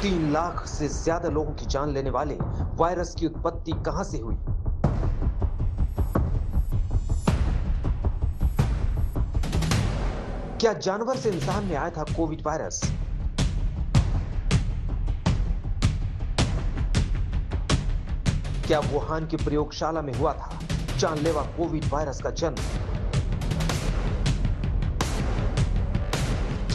3 लाख से ज्यादा लोगों की जान लेने वाले वायरस की उत्पत्ति कहां से हुई? क्या जानवर से इंसान में आया था कोविड वायरस? क्या वुहान की प्रयोगशाला में हुआ था जानलेवा कोविड वायरस का जन्म?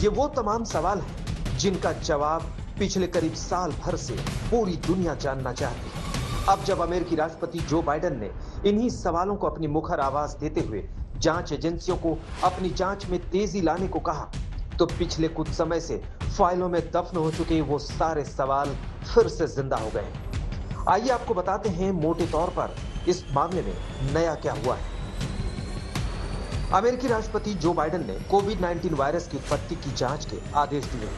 ये वो तमाम सवाल हैं जिनका जवाब पिछले करीब साल भर से पूरी दुनिया जानना चाहती है। अब जब अमेरिकी राष्ट्रपति जो बाइडेन ने इन्हीं सवालों को अपनी मुखर आवाज देते हुए जांच एजेंसियों को अपनी जांच में तेजी लाने को कहा, तो पिछले कुछ समय से फाइलों में दफन हो चुके वो सारे सवाल फिर से जिंदा हो गए। आइए आपको बताते हैं मोटे तौर पर इस मामले में नया क्या हुआ है। अमेरिकी राष्ट्रपति जो बाइडेन ने कोविड-19 वायरस की उत्पत्ति की जांच के आदेश दिए।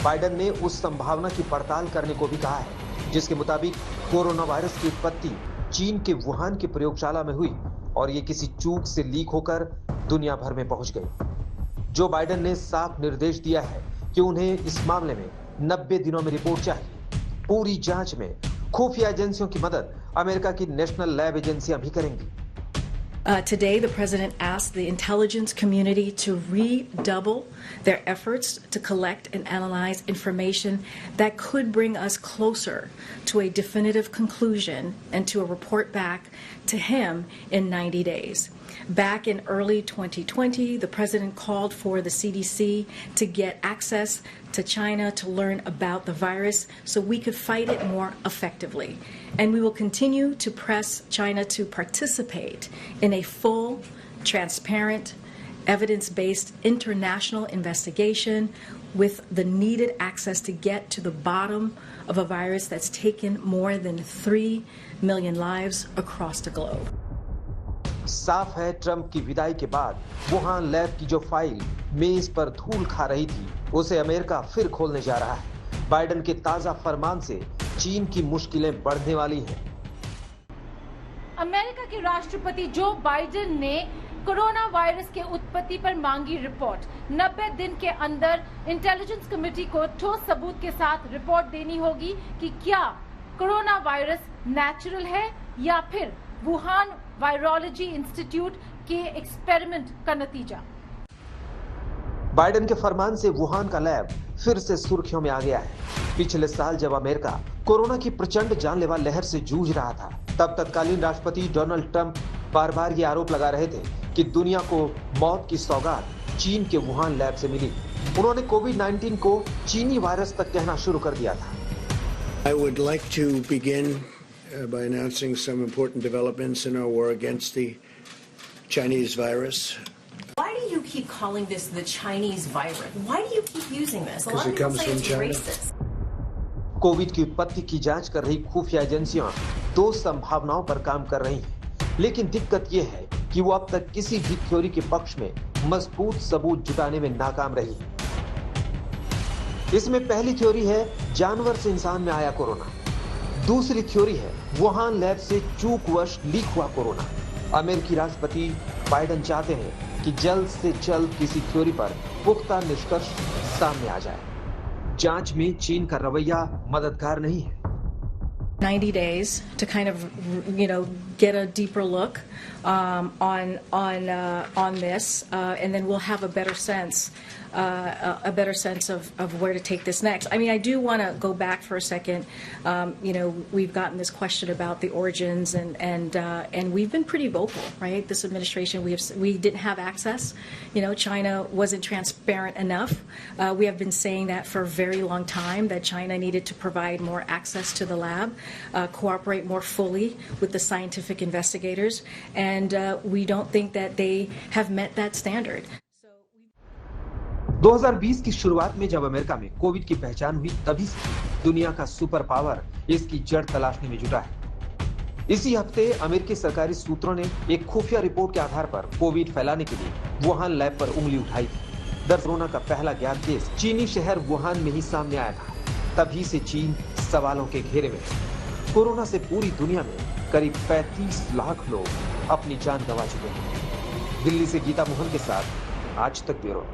बाइडेन ने उस संभावना की पड़ताल करने को भी कहा है जिसके मुताबिक कोरोना वायरस की उत्पत्ति चीन के वुहान की प्रयोगशाला में हुई और ये किसी चूक से लीक होकर दुनिया भर में पहुंच गई। जो बाइडेन ने साफ निर्देश दिया है कि उन्हें इस मामले में 90 दिनों में रिपोर्ट चाहिए। पूरी जांच में खुफिया एजेंसियों की मदद अमेरिका की नेशनल लैब एजेंसियां भी करेंगी। Today, the president asked the intelligence community to redouble their efforts to collect and analyze information that could bring us closer to a definitive conclusion and to a report back to him in 90 days. Back in early 2020, the president called for the CDC to get access to China to learn about the virus so we could fight it more effectively. And we will continue to press China to participate in a full, transparent, evidence-based international investigation with the needed access to get to the bottom of a virus that's taken more than 3 million lives across the globe. साफ है, Trump की विदाई के बाद Wuhan lab की जो file मेज पर धूल खा रही थी उसे अमेरिका फिर खोलने जा रहा है। बाइडेन के ताजा फरमान से चीन की मुश्किलें बढ़ने वाली हैं। अमेरिका के राष्ट्रपति जो बाइडेन ने कोरोना वायरस के उत्पत्ति पर मांगी रिपोर्ट। 90 दिन के अंदर इंटेलिजेंस कमेटी को ठोस सबूत के साथ रिपोर्ट देनी होगी कि क्या कोरोना वायरस नेचुरल है या फिर वुहान वायरोलॉजी इंस्टीट्यूट के एक्सपेरिमेंट का नतीजा। बाइडेन के फरमान से वुहान का लैब फिर से सुर्खियों में आ गया है। पिछले साल जब अमेरिका कोरोना की प्रचंड जानलेवा लहर से जूझ रहा था, तब तत्कालीन राष्ट्रपति डोनाल्ड ट्रंप बार-बार ये आरोप लगा रहे थे कि दुनिया को मौत की सौगात चीन के वुहान लैब से मिली। उन्होंने कोविड-19 को चीनी वायरस तक कहना शुरू कर दिया था। I would like to begin by announcing some important developments in our war against the Chinese virus. Why do you keep calling this the Chinese virus? Why do you keep using this? Because it comes from China. Covid की उत्पत्ति की जांच कर रही खुफिया एजेंसियां 2 संभावनाओं पर काम कर रही हैं, लेकिन दिक्कत यह है कि वो अब तक किसी भी थ्योरी के पक्ष में मजबूत सबूत जुटाने में नाकाम रही। इसमें पहली थ्योरी है जानवर से इंसान में आया कोरोना। दूसरी थ्योरी है वुहान लैब से चूकवश लीक हुआ कोरोना। अमेरिकी राष्ट्रपति बाइडेन चाहते हैं कि जल्द से जल्द किसी थ्योरी पर पुख्ता निष्कर्ष सामने आ जाए। जांच में चीन का रवैया मददगार नहीं है। 90 days to kind of, get a deeper look on this, and then we'll have a better sense of where to take this next. I mean, I do want to go back for a second. We've gotten this question about the origins, and we've been pretty vocal, right? This administration, we didn't have access. China wasn't transparent enough. We have been saying that for a very long time, that China needed to provide more access to the lab, cooperate more fully with the scientific investigators, and we don't think that they have met that standard. 2020 की शुरुआत में जब America में Covid की पहचान हुई, तभी से दुनिया का सुपर पावर इसकी जड़ तलाशने में जुटा है। इसी हफ्ते अमेरिकी सरकारी सूत्रों ने एक खुफिया रिपोर्ट के आधार पर कोविड फैलाने के लिए वुहान लैब पर उंगली उठाई थी। कोरोना का पहला ज्ञात केस चीनी शहर वुहान में ही सामने आया था। तभी से चीन सवालों के घेरे में है। कोरोना से पूरी दुनिया में करीब 35 लाख लोग अपनी जान गंवा चुके हैं। दिल्ली से गीता मोहन के साथ आज तक ब्यूरो।